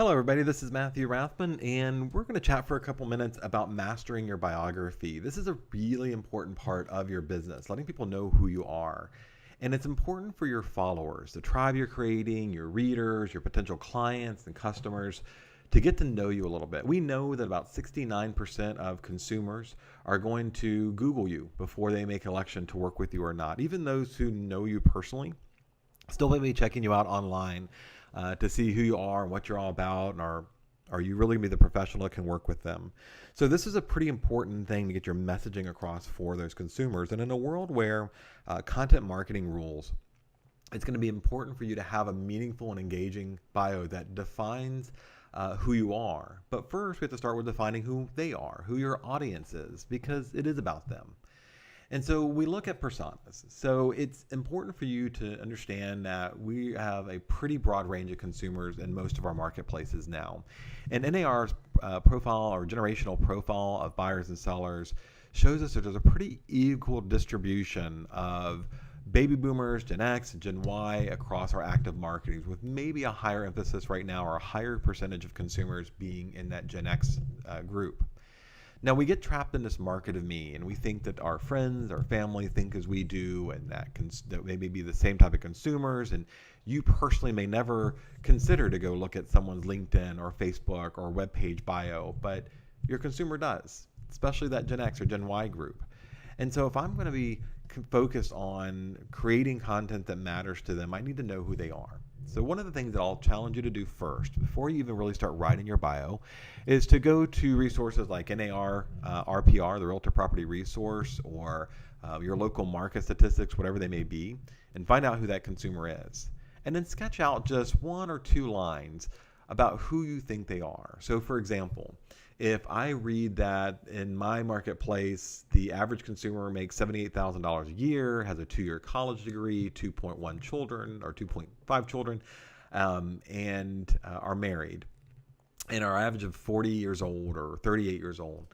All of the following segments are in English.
Hello, everybody. This is Matthew Rathman, and we're going to chat for a couple minutes about mastering your biography. This is a really important part of your business, letting people know who you are. And it's important for your followers, the tribe you're creating, your readers, your potential clients and customers, to get to know you a little bit. We know that about 69% of consumers are going to Google you before they make an election to work with you or not. Even those who know you personally still may be checking you out online to see who you are and what you're all about, and are you really going to be the professional that can work with them? So this is a pretty important thing to get your messaging across for those consumers. And in a world where content marketing rules, it's going to be important for you to have a meaningful and engaging bio that defines who you are. But first, we have to start with defining who they are, who your audience is, because it is about them. And so we look at personas. So it's important for you to understand that we have a pretty broad range of consumers in most of our marketplaces now. And NAR's profile or generational profile of buyers and sellers shows us that there's a pretty equal distribution of baby boomers, Gen X, and Gen Y across our active marketings, with maybe a higher emphasis right now or a higher percentage of consumers being in that Gen X group. Now, we get trapped in this market of me, and we think that our friends, our family think as we do, and that they may be the same type of consumers, and you personally may never consider to go look at someone's LinkedIn or Facebook or webpage bio, but your consumer does, especially that Gen X or Gen Y group. And so if I'm going to be focused on creating content that matters to them, I need to know who they are. So one of the things that I'll challenge you to do first, before you even really start writing your bio, is to go to resources like NAR, RPR, the Realtor Property Resource, or your local market statistics, whatever they may be, and find out who that consumer is. And then sketch out just one or two lines about who you think they are. So for example, if I read that in my marketplace, the average consumer makes $78,000 a year, has a 2-year college degree, 2.1 children or 2.5 children, and are married, and are average of 40 years old or 38 years old,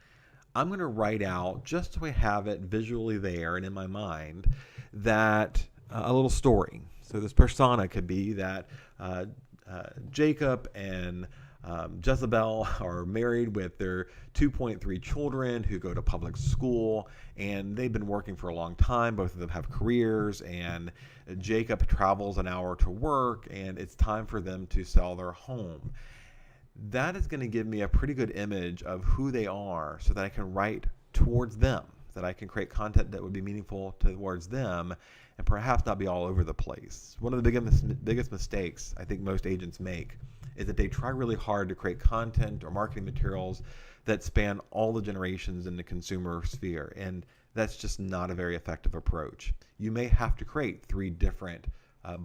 I'm going to write out, just so I have it visually there and in my mind, that a little story. So this persona could be that Jacob and Jezebel are married with their 2.3 children who go to public school, and they've been working for a long time. Both of them have careers, and Jacob travels an hour to work, and it's time for them to sell their home. That is going to give me a pretty good image of who they are, so that I can write towards them, that I can create content that would be meaningful towards them and perhaps not be all over the place. One of the biggest mistakes I think most agents make is that they try really hard to create content or marketing materials that span all the generations in the consumer sphere, and that's just not a very effective approach. You may have to create 3 different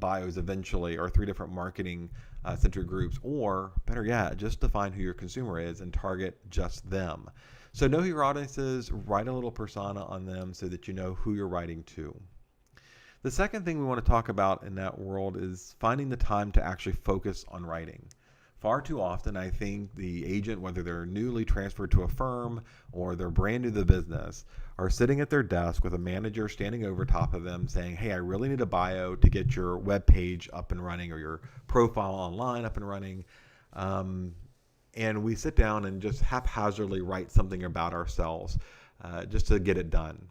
bios eventually, or 3 different marketing centered groups, or better yet, just define who your consumer is and target just them. So know who your audience is, write a little persona on them so that you know who you're writing to. The second thing we want to talk about in that world is finding the time to actually focus on writing. Far too often, I think the agent, whether they're newly transferred to a firm or they're brand new to the business, are sitting at their desk with a manager standing over top of them saying, hey, I really need a bio to get your web page up and running, or your profile online up and running. And we sit down and just haphazardly write something about ourselves just to get it done.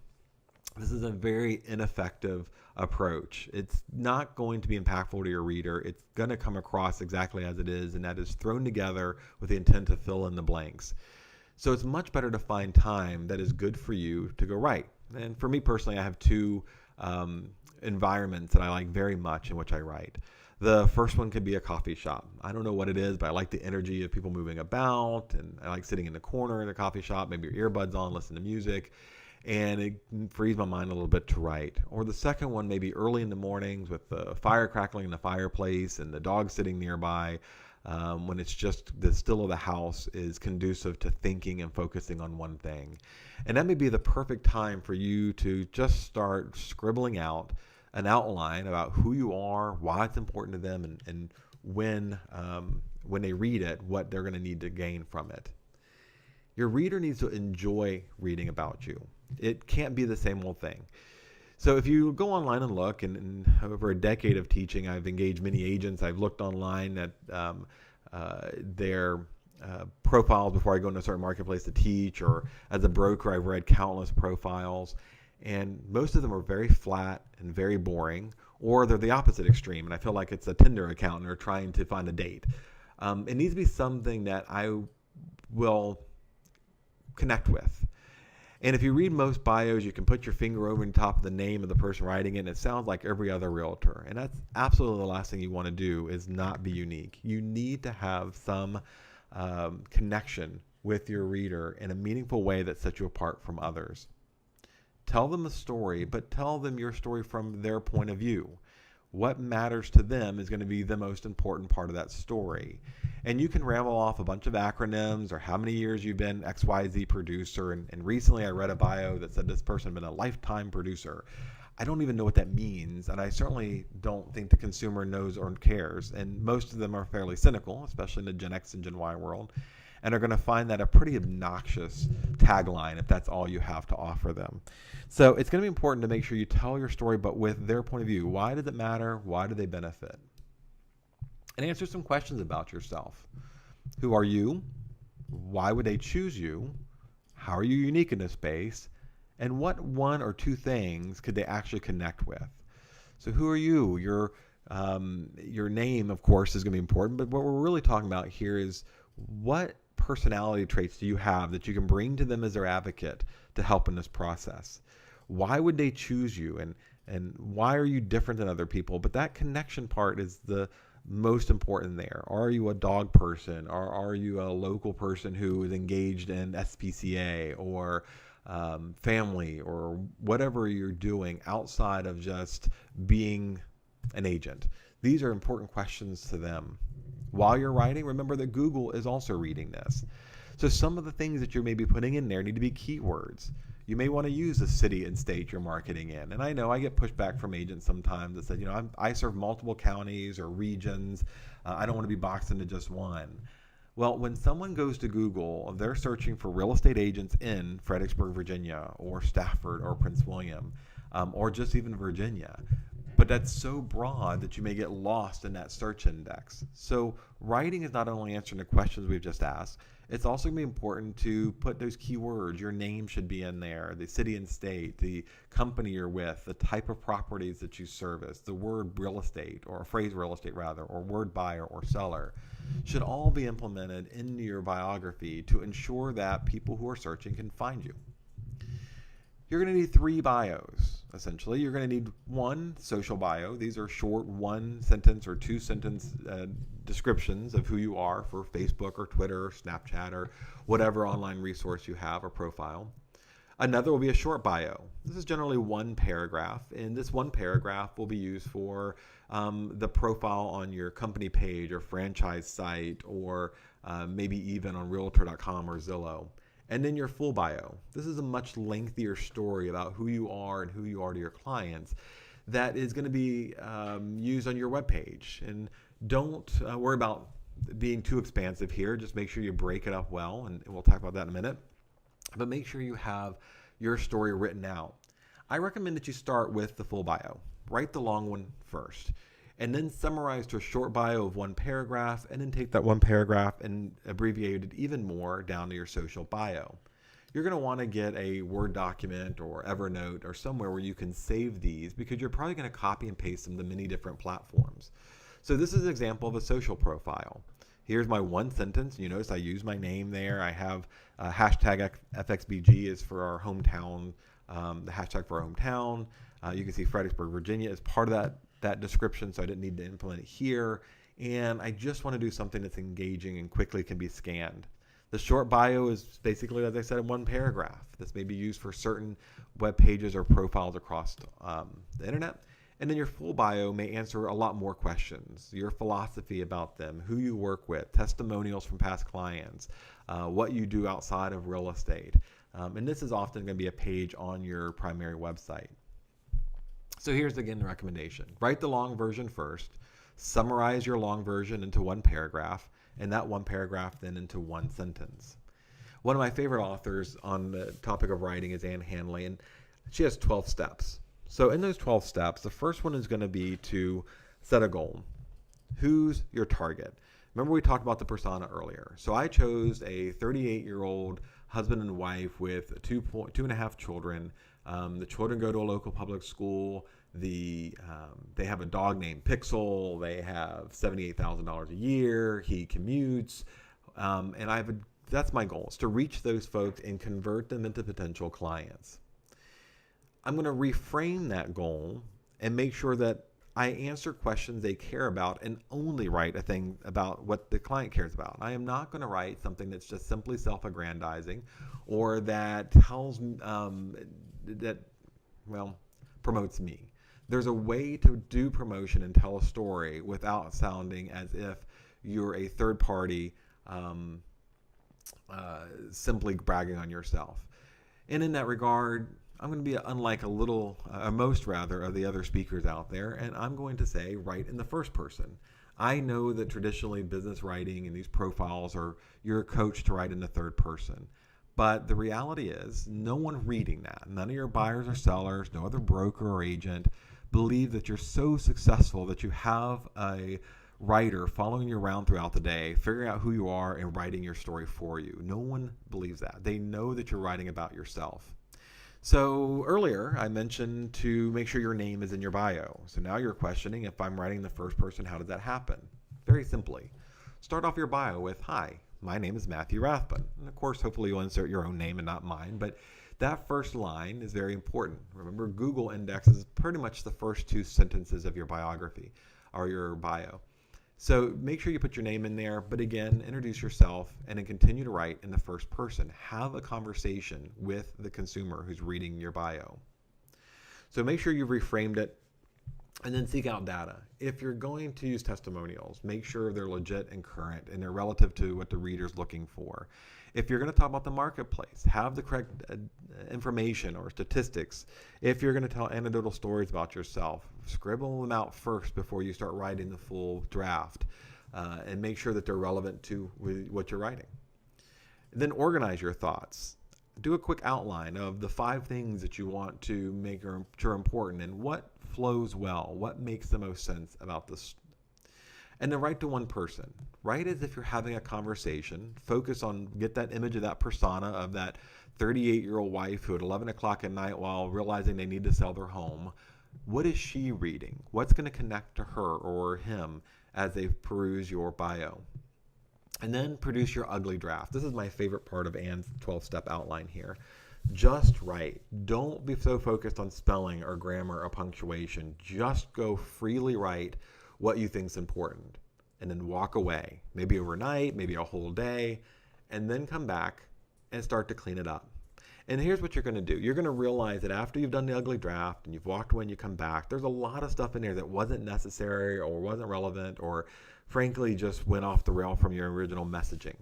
This is a very ineffective approach. It's not going to be impactful to your reader. It's going to come across exactly as it is, and that is thrown together with the intent to fill in the blanks. So it's much better to find time that is good for you to go write. And for me personally, I have 2 environments that I like very much in which I write. The first one could be a coffee shop. I don't know what it is, but I like the energy of people moving about, and I like sitting in the corner in a coffee shop, maybe your earbuds on, listen to music, and it frees my mind a little bit to write. Or the second one, maybe early in the mornings with the fire crackling in the fireplace and the dog sitting nearby, when it's just the still of the house is conducive to thinking and focusing on one thing. And that may be the perfect time for you to just start scribbling out an outline about who you are, why it's important to them, and when they read it, what they're going to need to gain from it. Your reader needs to enjoy reading about you. It can't be the same old thing. So if you go online and look, and over a decade of teaching, I've engaged many agents. I've looked online at their profiles before I go into a certain marketplace to teach, or as a broker, I've read countless profiles, and most of them are very flat and very boring, or they're the opposite extreme, and I feel like it's a Tinder account and they're trying to find a date. It needs to be something that I will connect with. And if you read most bios, you can put your finger over the top of the name of the person writing it, and it sounds like every other realtor. And that's absolutely the last thing you want to do, is not be unique. You need to have some connection with your reader in a meaningful way that sets you apart from others. Tell them a story, but tell them your story from their point of view. What matters to them is going to be the most important part of that story. And you can ramble off a bunch of acronyms or how many years you've been XYZ producer. And recently I read a bio that said this person had been a lifetime producer. I don't even know what that means, and I certainly don't think the consumer knows or cares. And most of them are fairly cynical, especially in the Gen X and Gen Y world, and are going to find that a pretty obnoxious tagline if that's all you have to offer them. So it's going to be important to make sure you tell your story, but with their point of view. Why does it matter? Why do they benefit? And answer some questions about yourself. Who are you? Why would they choose you? How are you unique in this space? And what one or two things could they actually connect with? So who are you? Your name, of course, is going to be important, but what we're really talking about here is what personality traits do you have that you can bring to them as their advocate to help in this process? Why would they choose you, and why are you different than other people? But that connection part is the most important there. Are you a dog person, or are you a local person who is engaged in SPCA or family, or whatever you're doing outside of just being an agent? These are important questions to them. While you're writing, remember that Google is also reading this. So some of the things that you're maybe putting in there need to be keywords. You may want to use the city and state you're marketing in. And I know I get pushback from agents sometimes that say, I serve multiple counties or regions. I don't want to be boxed into just one. Well, when someone goes to Google, they're searching for real estate agents in Fredericksburg, Virginia, or Stafford, or Prince William, or just even Virginia. But that's so broad that you may get lost in that search index. So writing is not only answering the questions we've just asked, it's also going to be important to put those keywords. Your name should be in there, the city and state, the company you're with, the type of properties that you service, the word real estate, or a phrase real estate rather, or word buyer or seller, should all be implemented into your biography to ensure that people who are searching can find you. You're going to need 3 bios, essentially. You're going to need 1 social bio. These are short 1-sentence or 2-sentence descriptions of who you are for Facebook or Twitter or Snapchat or whatever online resource you have or profile. Another will be a short bio. This is generally 1 paragraph, and this 1 paragraph will be used for the profile on your company page or franchise site, or maybe even on Realtor.com or Zillow. And then your full bio. This is a much lengthier story about who you are and who you are to your clients that is going to be used on your webpage. And don't worry about being too expansive here. Just make sure you break it up well, and we'll talk about that in a minute. But make sure you have your story written out. I recommend that you start with the full bio. Write the long one first, and then summarize to a short bio of 1 paragraph, and then take that 1 paragraph and abbreviate it even more down to your social bio. You're going to want to get a Word document or Evernote or somewhere where you can save these, because you're probably going to copy and paste them to many different platforms. So this is an example of a social profile. Here's my 1 sentence. You notice I use my name there. I have hashtag FXBG is for our hometown, the hashtag for our hometown. You can see Fredericksburg, Virginia is part of that description, so I didn't need to implement it here. And I just want to do something that's engaging and quickly can be scanned. The short bio is basically, as I said, in 1 paragraph. This may be used for certain web pages or profiles across the internet. And then your full bio may answer a lot more questions. Your philosophy about them, who you work with, testimonials from past clients, what you do outside of real estate. And this is often going to be a page on your primary website. So here's again the recommendation. Write the long version first, summarize your long version into 1 paragraph, and that 1 paragraph then into 1 sentence. One of my favorite authors on the topic of writing is Anne Hanley, and she has 12 steps. So in those 12 steps, the first one is going to be to set a goal. Who's your target? Remember we talked about the persona earlier. So I chose a 38-year-old husband and wife with two and a half children. The children go to a local public school. They have a dog named Pixel. They have $78,000 a year. He commutes, and that's my goal, is to reach those folks and convert them into potential clients. I'm going to reframe that goal and make sure that I answer questions they care about and only write a thing about what the client cares about. I am not going to write something that's just simply self-aggrandizing or that tells promotes me. There's a way to do promotion and tell a story without sounding as if you're a third party simply bragging on yourself. And in that regard, I'm going to be unlike most of the other speakers out there, and I'm going to say write in the first person. I know that traditionally business writing and these profiles you're coached to write in the third person. But the reality is no one reading that, none of your buyers or sellers, no other broker or agent believe that you're so successful that you have a writer following you around throughout the day, figuring out who you are and writing your story for you. No one believes that. They know that you're writing about yourself. So earlier I mentioned to make sure your name is in your bio. So now you're questioning, if I'm writing the first person, how does that happen? Very simply, start off your bio with, "Hi, my name is Matthew Rathbun." And of course, hopefully you'll insert your own name and not mine, but that first line is very important. Remember, Google indexes pretty much the first two sentences of your biography or your bio. So make sure you put your name in there, but again, introduce yourself and then continue to write in the first person. Have a conversation with the consumer who's reading your bio. So make sure you've reframed it and then seek out data. If you're going to use testimonials, make sure they're legit and current and they're relative to what the reader's looking for. If you're going to talk about the marketplace, have the correct information or statistics. If you're going to tell anecdotal stories about yourself, scribble them out first before you start writing the full draft, and make sure that they're relevant to what you're writing. Then organize your thoughts. Do a quick outline of the 5 things that you want to make sure important and what flows well, what makes the most sense about this. And then write to one person. Write as if you're having a conversation. Focus on, get that image of that persona of that 38-year-old wife who at 11 o'clock at night, while realizing they need to sell their home, what is she reading? What's going to connect to her or him as they peruse your bio? And then produce your ugly draft. This is my favorite part of Anne's 12-step outline here. Just write. Don't be so focused on spelling or grammar or punctuation. Just go freely write what you think is important, and then walk away, maybe overnight, maybe a whole day, and then come back and start to clean it up. And here's what you're going to do. You're going to realize that after you've done the ugly draft and you've walked away and you come back, there's a lot of stuff in there that wasn't necessary or wasn't relevant or frankly just went off the rail from your original messaging.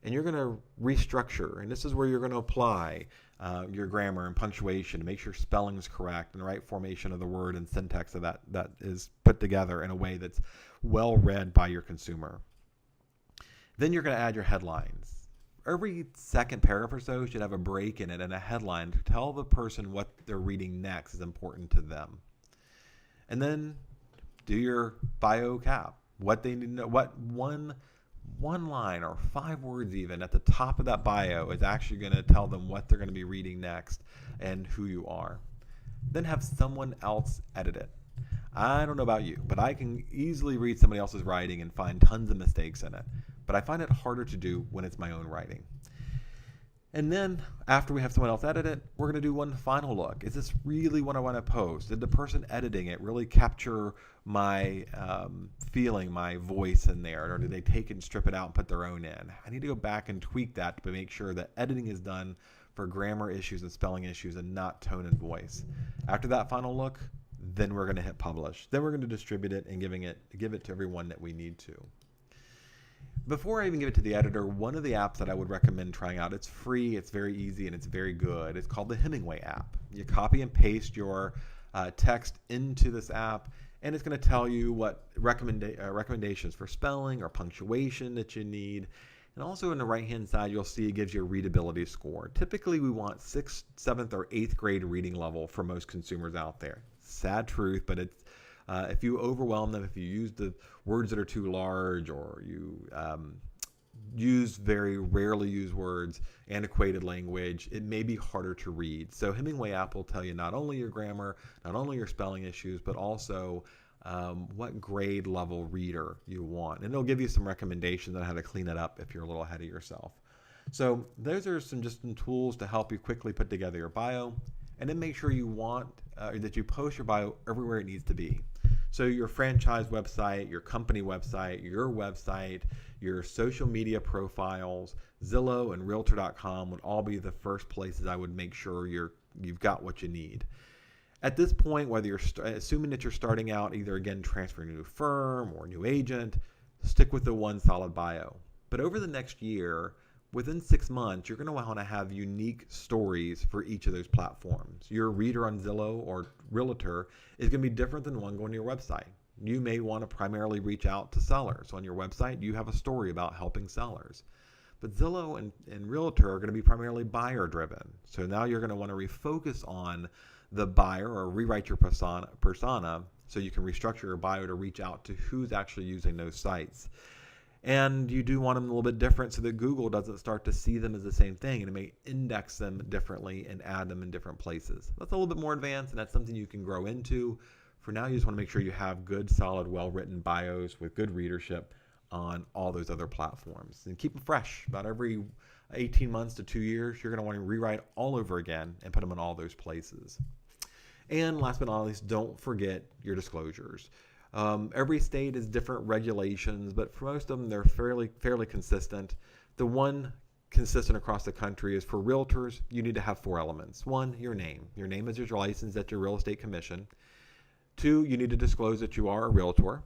And you're going to restructure, and this is where you're going to apply your grammar and punctuation to make sure spelling is correct and the right formation of the word and syntax of that is put together in a way that's well read by your consumer. Then you're going to add your headlines. Every second paragraph or so should have a break in it and a headline to tell the person what they're reading next is important to them. And then do your bio cap. What they need to know, what one line or 5 words even at the top of that bio is actually going to tell them what they're going to be reading next and who you are. Then have someone else edit it. I don't know about you, but I can easily read somebody else's writing and find tons of mistakes in it. But I find it harder to do when it's my own writing. And then after we have someone else edit it, we're going to do one final look. Is this really what I want to post? Did the person editing it really capture my feeling, my voice in there? Or did they take it and strip it out and put their own in? I need to go back and tweak that to make sure that editing is done for grammar issues and spelling issues and not tone and voice. After that final look, then we're going to hit publish. Then we're going to distribute it and give it to everyone that we need to. Before I even give it to the editor, one of the apps that I would recommend trying out, it's free, it's very easy, and it's very good. It's called the Hemingway app. You copy and paste your text into this app, and it's going to tell you what recommendations for spelling or punctuation that you need. And also on the right-hand side, you'll see it gives you a readability score. Typically, we want 6th, 7th, or 8th grade reading level for most consumers out there. Sad truth, but it's If you overwhelm them, if you use the words that are too large, or you use very rarely used words, antiquated language, it may be harder to read. So Hemingway app will tell you not only your grammar, not only your spelling issues, but also what grade level reader you want. And it'll give you some recommendations on how to clean it up if you're a little ahead of yourself. So those are some tools to help you quickly put together your bio, and then make sure that you post your bio everywhere it needs to be. So your franchise website, your company website, your social media profiles, Zillow and Realtor.com would all be the first places I would make sure you've got what you need. At this point, whether you're assuming that you're starting out, either again transferring to a new firm or a new agent, stick with the one solid bio. But over the next year, within 6 months, you're going to want to have unique stories for each of those platforms. Your reader on Zillow or Realtor is going to be different than one going to your website. You may want to primarily reach out to sellers. On your website, you have a story about helping sellers. But Zillow and Realtor are going to be primarily buyer driven. So now you're going to want to refocus on the buyer, or rewrite your persona so you can restructure your bio to reach out to who's actually using those sites. And you do want them a little bit different so that Google doesn't start to see them as the same thing, and it may index them differently and add them in different places. That's a little bit more advanced, and that's something you can grow into. For now, you just want to make sure you have good, solid, well-written bios with good readership on all those other platforms. And keep them fresh. About every 18 months to 2 years, you're going to want to rewrite all over again and put them in all those places. And last but not least, don't forget your disclosures. Every state has different regulations, but for most of them, they're fairly consistent. The one consistent across the country is for realtors, you need to have 4 elements. 1, your name. Your name is your license at your real estate commission. 2, you need to disclose that you are a realtor.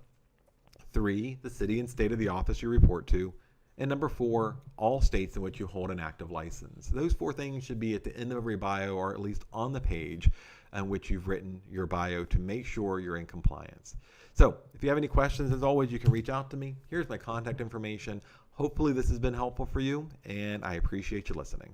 3, the city and state of the office you report to. And number 4, all states in which you hold an active license. Those 4 things should be at the end of every bio, or at least on the page on which you've written your bio, to make sure you're in compliance. So if you have any questions, as always, you can reach out to me. Here's my contact information. Hopefully this has been helpful for you, and I appreciate you listening.